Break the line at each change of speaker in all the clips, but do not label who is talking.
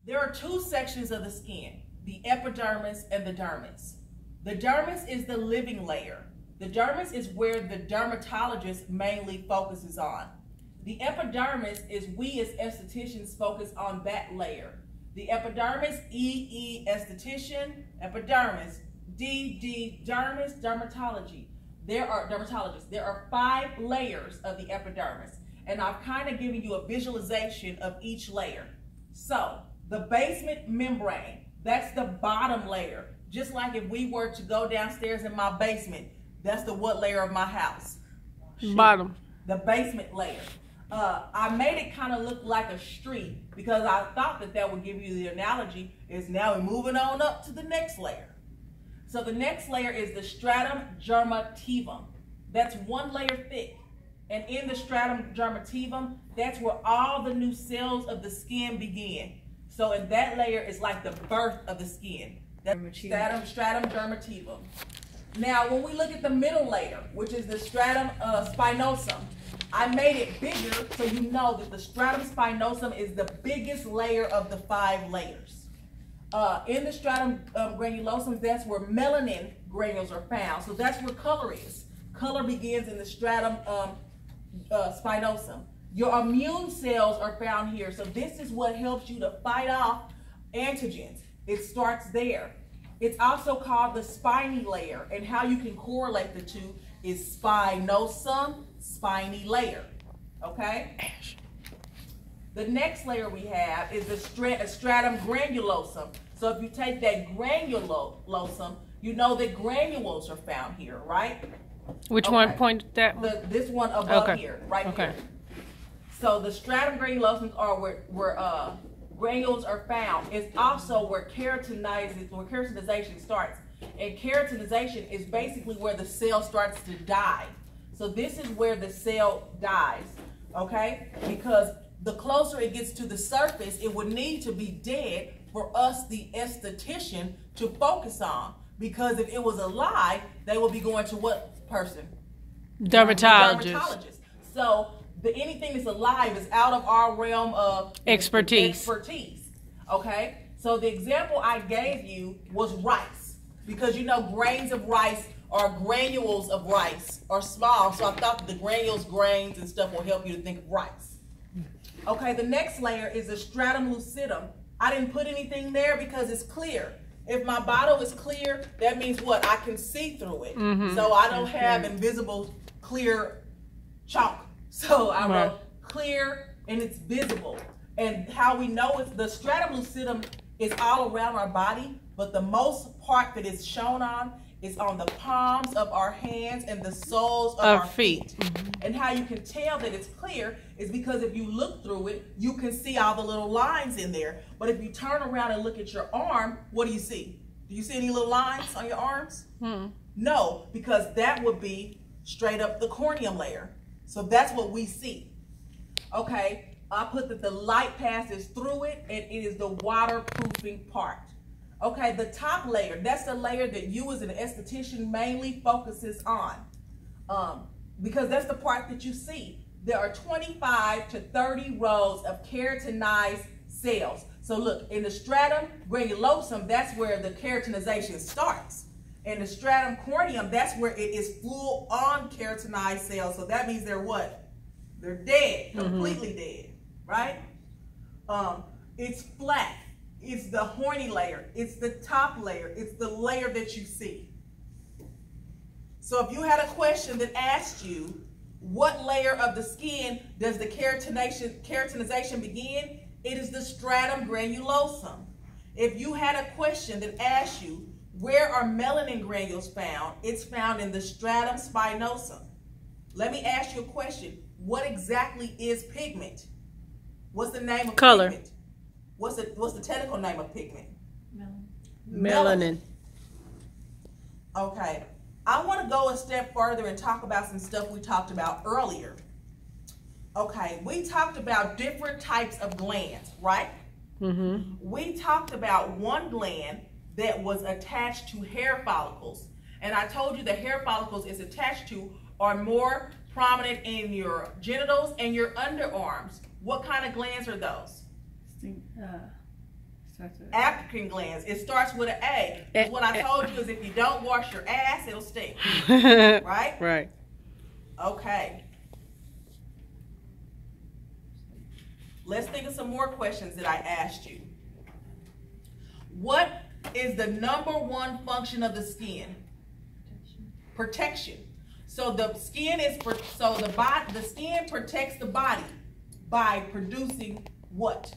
There are two sections of the skin, the epidermis and the dermis. The dermis is the living layer. The dermis is where the dermatologist mainly focuses on. The epidermis is we as estheticians focus on that layer. The epidermis, E, esthetician, epidermis, D, dermis, dermatology. There are 5 layers of the epidermis, and I've kind of given you a visualization of each layer. So, the basement membrane, that's the bottom layer. Just like if we were to go downstairs in my basement, that's the what layer of my house?
Bottom.
The basement layer. I made it kind of look like a street because I thought that would give you the analogy is now we're moving on up to the next layer. So the next layer is the stratum germativum. That's 1 layer thick. And in the stratum germativum, that's where all the new cells of the skin begin. So in that layer is like the birth of the skin. That's stratum germativum. Now, when we look at the middle layer, which is the stratum spinosum, I made it bigger so you know that the stratum spinosum is the biggest layer of the 5 layers. In the stratum granulosum, that's where melanin granules are found. So that's where color is. Color begins in the stratum spinosum. Your immune cells are found here. So this is what helps you to fight off antigens. It starts there. It's also called the spiny layer, and how you can correlate the two is spinosum, spiny layer, okay? The next layer we have is the stratum granulosum. So if you take that granulosum, you know that granules are found here, right?
Which one pointed that?
This one above here, right here. So the stratum granulosums are where granules are found. It's also where keratinization starts. And keratinization is basically where the cell starts to die. So this is where the cell dies, okay? Because the closer it gets to the surface, it would need to be dead for us, the esthetician, to focus on. Because if it was alive, they would be going to what person?
Dermatologist.
So anything that's alive is out of our realm of expertise. Okay? So the example I gave you was rice. Because you know grains of rice or granules of rice are small. So I thought that the granules, grains, and stuff will help you to think of rice. Okay, the next layer is the stratum lucidum. I didn't put anything there because it's clear. If my bottle is clear, that means what? I can see through it. So I don't have invisible clear chalk. So I wrote clear and it's visible. And how we know it's the stratum lucidum is all around our body, but the most part that it's shown on is on the palms of our hands and the soles of our feet. And how you can tell that it's clear is because if you look through it, you can see all the little lines in there. But if you turn around and look at your arm, what do you see? Do you see any little lines on your arms? No, because that would be straight up the corneum layer. So that's what we see. Okay, I put that the light passes through it and it is the waterproofing part. Okay, the top layer, that's the layer that you as an esthetician mainly focuses on. Because that's the part that you see. There are 25 to 30 rows of keratinized cells. So look, in the stratum granulosum, that's where the keratinization starts. In the stratum corneum, that's where it is full on keratinized cells. So that means they're what? They're dead, completely dead, right? It's flat. It's the horny layer. It's the top layer. It's the layer that you see. So if you had a question that asked you, what layer of the skin does the keratinization begin? It is the stratum granulosum. If you had a question that asked you, where are melanin granules found? It's found in the stratum spinosum. Let me ask you a question. What exactly is pigment? What's the name of pigment? What's the technical name of pigment?
Melanin.
Okay. I want to go a step further and talk about some stuff we talked about earlier. Okay, we talked about different types of glands, right? We talked about one gland that was attached to hair follicles. And I told you the hair follicles is attached to are more prominent in your genitals and your underarms. What kind of glands are those? Apocrine glands. It starts with an A. What I told you is if you don't wash your ass, it'll stink. Right?
Right.
Okay. Let's think of some more questions that I asked you. What is the #1 function of the skin? Protection. So the skin is the skin protects the body by producing what?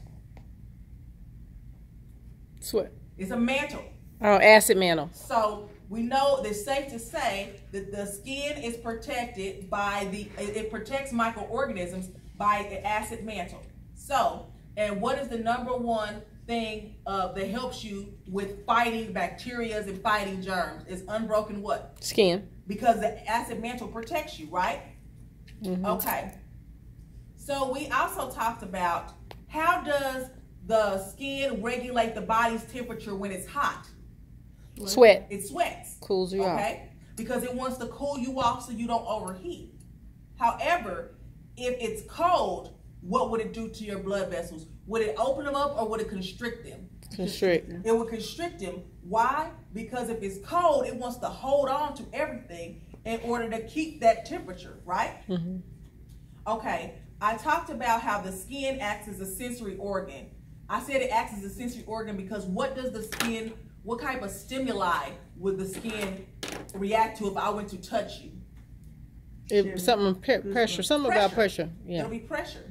Sweat.
It's a mantle.
Oh, acid mantle.
So we know it's safe to say that the skin is protected by it protects microorganisms by the acid mantle. So, and what is the #1 thing that helps you with fighting bacteria and fighting germs? Is unbroken what?
Skin.
Because the acid mantle protects you, right? Mm-hmm. Okay. So we also talked about how does the skin regulate the body's temperature when it's hot?
Sweat.
It sweats.
Cools you off.
Okay? Because it wants to cool you off so you don't overheat. However, if it's cold, what would it do to your blood vessels? Would it open them up or would it constrict them?
Constrict.
It would constrict them. Why? Because if it's cold, it wants to hold on to everything in order to keep that temperature, right? Mm-hmm. Okay, I talked about how the skin acts as a sensory organ. I said it acts as a sensory organ because what type of stimuli would the skin react to if I went to touch you?
Pressure. Something about pressure. Yeah.
It'll be pressure.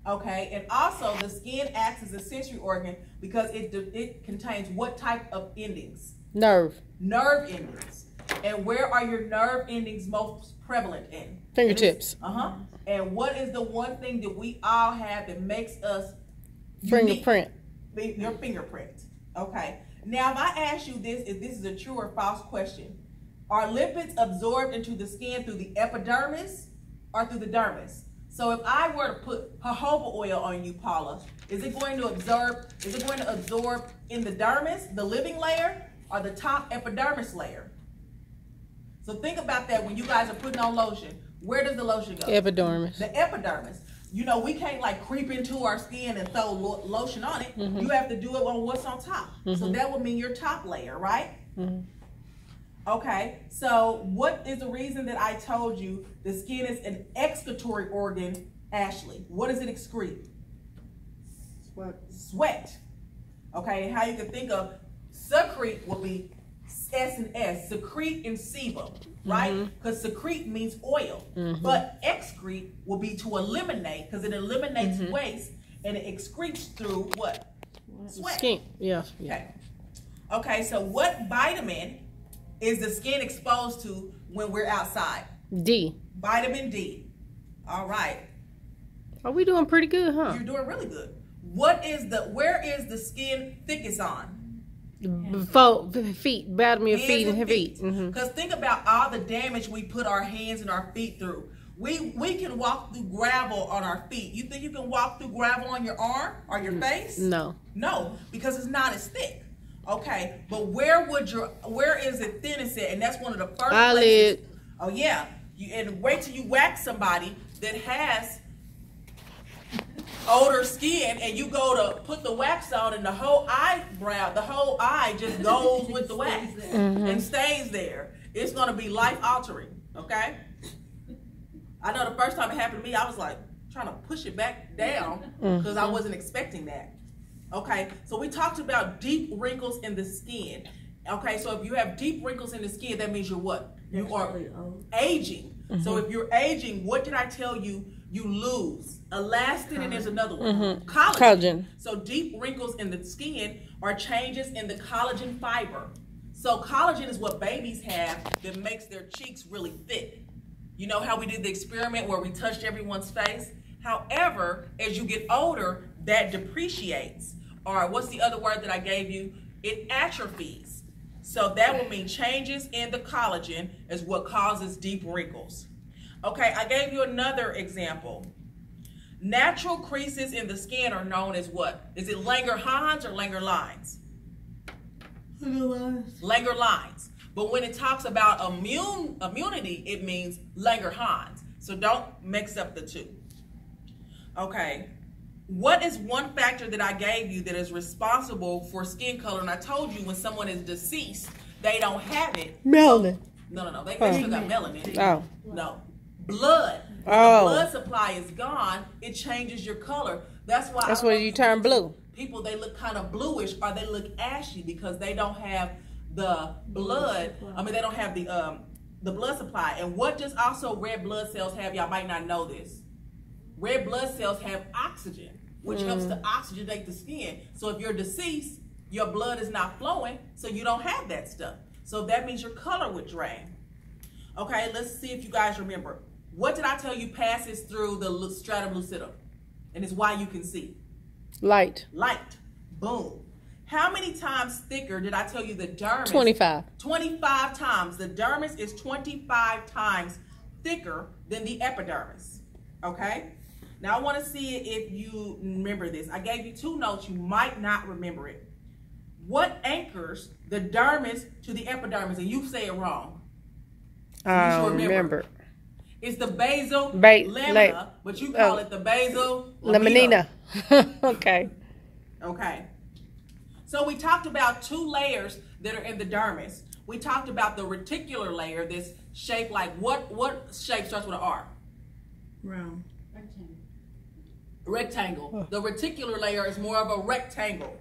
Okay, and also the skin acts as a sensory organ because it contains what type of endings?
Nerve.
Nerve endings. And where are your nerve endings most prevalent in?
Fingertips.
And what is the one thing that we all have that makes us
fingerprint?
Unique? Your fingerprint. Okay. Now, if I ask you this, if this is a true or false question, are lipids absorbed into the skin through the epidermis or through the dermis? So if I were to put jojoba oil on you, Paula, is it going to absorb in the dermis, the living layer, or the top epidermis layer? So think about that when you guys are putting on lotion. Where does the lotion go?
Epidermis.
The epidermis. You know, we can't like creep into our skin and throw lotion on it. Mm-hmm. You have to do it on what's on top. Mm-hmm. So that would mean your top layer, right? Mm-hmm. Okay, so what is the reason that I told you the skin is an excretory organ, Ashley? What does it excrete? Sweat. Okay, and how you can think of secrete will be S and S, secrete and sebum, right? Because secrete means oil, but excrete will be to eliminate, because it eliminates waste, and it excretes through what? Sweat.
Skin, yeah.
Okay, so what vitamin is the skin exposed to when we're outside?
D.
Vitamin D. All right.
Are we doing pretty good, huh?
You're doing really good. Where is the skin thickest on?
Feet, bottom of your feet and feet.
Because think about all the damage we put our hands and our feet through. We can walk through gravel on our feet. You think you can walk through gravel on your arm or your face?
No.
No, because it's not as thick. Okay, but where is it thinnest at? And that's one of the first
eyelid.
Places. Oh yeah, and wait till you wax somebody that has older skin, and you go to put the wax on, and the whole eye just goes with the wax and stays there. It's gonna be life altering. Okay. I know the first time it happened to me, I was like trying to push it back down because I wasn't expecting that. Okay, so we talked about deep wrinkles in the skin. Okay, so if you have deep wrinkles in the skin, that means you're what? You are aging. So if you're aging, what did I tell you? You lose elastin, and there's another one, collagen. So deep wrinkles in the skin are changes in the collagen fiber. So collagen is what babies have that makes their cheeks really thick. You know how we did the experiment where we touched everyone's face? However, as you get older, that depreciates. Or what's the other word that I gave you? It atrophies. So that will mean changes in the collagen is what causes deep wrinkles. Okay, I gave you another example. Natural creases in the skin are known as what? Is it Langerhans or Langer lines? Langer lines. But when it talks about immunity, it means Langerhans. So don't mix up the two. Okay. What is one factor that I gave you that is responsible for skin color? And I told you when someone is deceased, they don't have it.
Melanin.
No. They still got melanin.
Oh.
No. Blood. When the blood supply is gone, it changes your color. That's why
you turn blue.
People, they look kind of bluish or they look ashy because they don't have the blood. I mean, they don't have the blood supply. And what does also red blood cells have? Y'all might not know this. Red blood cells have oxygen, which helps to oxygenate the skin. So if you're deceased, your blood is not flowing, so you don't have that stuff. So that means your color would drain. Okay, let's see if you guys remember. What did I tell you passes through the stratum lucidum? And it's why you can see.
Light.
Light. Boom. How many times thicker did I tell you the dermis?
25.
25 times. The dermis is 25 times thicker than the epidermis. Okay? Now I want to see if you remember this. I gave you 2 notes. You might not remember it. What anchors the dermis to the epidermis? And you say it wrong. So
I don't remember.
It's the basal lamina, but you call it the basal
laminina. Okay.
Okay. So we talked about 2 layers that are in the dermis. We talked about the reticular layer, this shape like what shape starts with an R?
Round.
Rectangle. The reticular layer is more of a rectangle.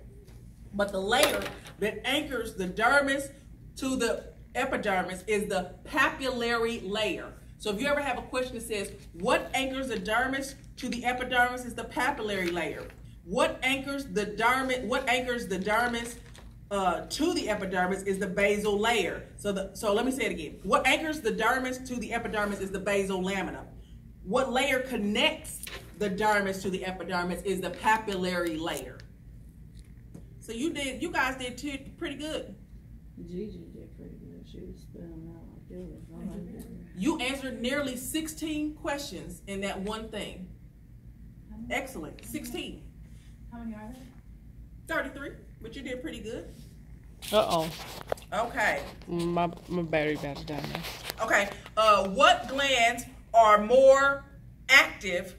But the layer that anchors the dermis to the epidermis is the papillary layer. So if you ever have a question that says, what anchors the dermis to the epidermis is the papillary layer. What anchors the dermis to the epidermis is the basal layer. So let me say it again. What anchors the dermis to the epidermis is the basal lamina. What layer connects the dermis to the epidermis is the papillary layer. So you guys did pretty good.
Gigi did pretty good. She was spelling out like it was.
You answered nearly 16 questions in that one thing. Excellent. 16.
How many are there?
33, but you did pretty good.
Uh-oh.
Okay.
My battery about to die now.
Okay. What glands are more active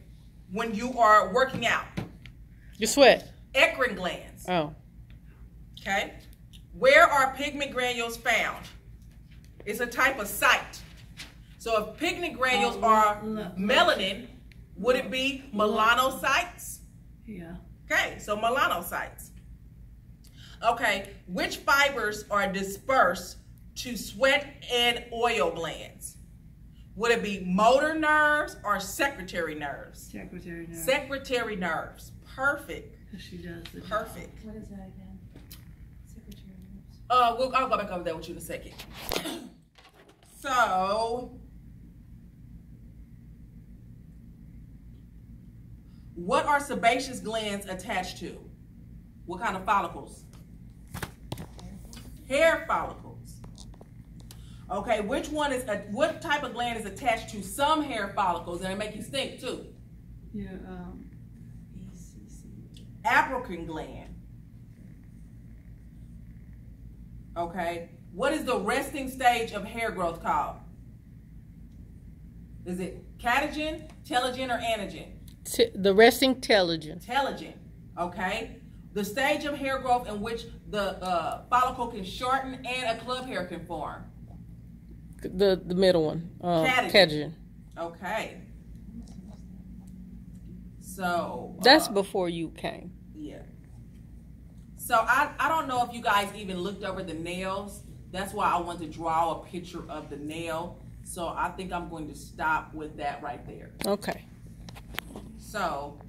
when you are working out?
You sweat.
Eccrine glands.
Oh.
Okay. Where are pigment granules found? It's a type of site. So if pigment granules are melanin, would it be melanocytes?
Yeah.
Okay, so melanocytes. Okay, which fibers are dispersed to sweat and oil glands? Would it be motor nerves or secretory nerves?
Secretary nerves.
Secretory nerves. Perfect.
She does the
Perfect.
What is that again? Secretary nerves.
I'll go back over that with you in a second. So, what are sebaceous glands attached to? What kind of follicles? Hair follicles. Okay, what type of gland is attached to some hair follicles and it make you stink too?
Yeah,
Apocrine gland. Okay, what is the resting stage of hair growth called? Is it catagen, telogen, or anagen?
The resting telogen.
Telogen, okay? The stage of hair growth in which the follicle can shorten and a club hair can form.
The middle one. Catagen.
Okay. So.
That's before you came.
Yeah. So I don't know if you guys even looked over the nails. That's why I want to draw a picture of the nail. So I think I'm going to stop with that right there.
Okay.
So